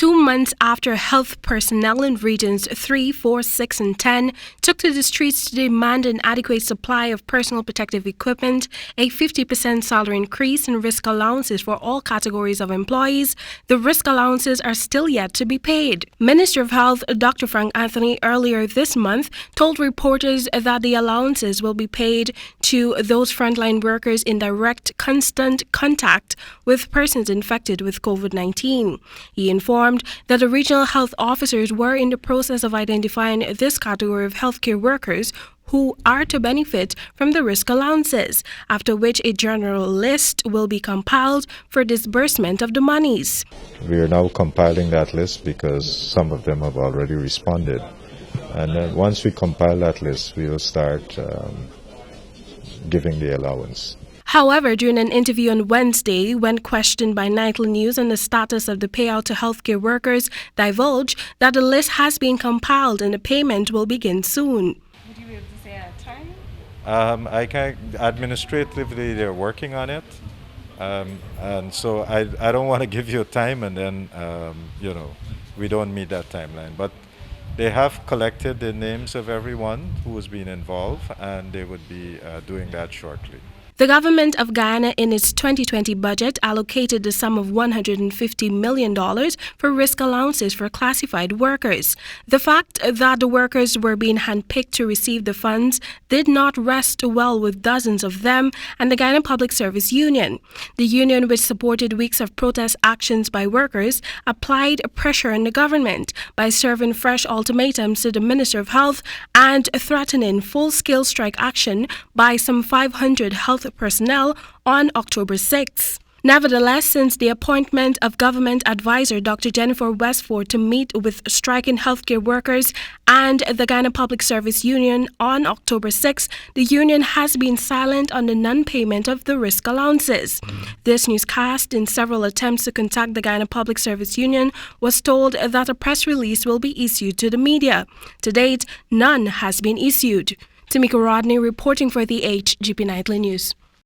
2 months after health personnel in regions 3, 4, 6, and 10 took to the streets to demand an adequate supply of personal protective equipment, a 50% salary increase, and risk allowances for all categories of employees, the risk allowances are still yet to be paid. Minister of Health Dr. Frank Anthony earlier this month told reporters that the allowances will be paid to those frontline workers in direct, constant contact with persons infected with COVID-19. He informed that the regional health officers were in the process of identifying this category of healthcare workers who are to benefit from the risk allowances, after which a general list will be compiled for disbursement of the monies. We are now compiling that list because some of them have already responded. And then once we compile that list, we will start giving the allowance. However, during an interview on Wednesday, when questioned by Nightly News on the status of the payout to healthcare workers, divulged that the list has been compiled and the payment will begin soon. Would you be able to say a time? I can administratively they're working on it, and so I don't want to give you a time and then we don't meet that timeline. But they have collected the names of everyone who has been involved, and they would be doing that shortly. The government of Guyana in its 2020 budget allocated the sum of $150 million for risk allowances for classified workers. The fact that the workers were being handpicked to receive the funds did not rest well with dozens of them and the Guyana Public Service Union. The union, which supported weeks of protest actions by workers, applied pressure on the government by serving fresh ultimatums to the Minister of Health and threatening full-scale strike action by some 500 health personnel on October 6th. Nevertheless, since the appointment of government advisor Dr. Jennifer Westford to meet with striking healthcare workers and the Guyana Public Service Union on October 6th, the union has been silent on the non-payment of the risk allowances. This newscast, in several attempts to contact the Guyana Public Service Union, was told that a press release will be issued to the media. To date, none has been issued. Temika Rodney reporting for the HGP Nightly News.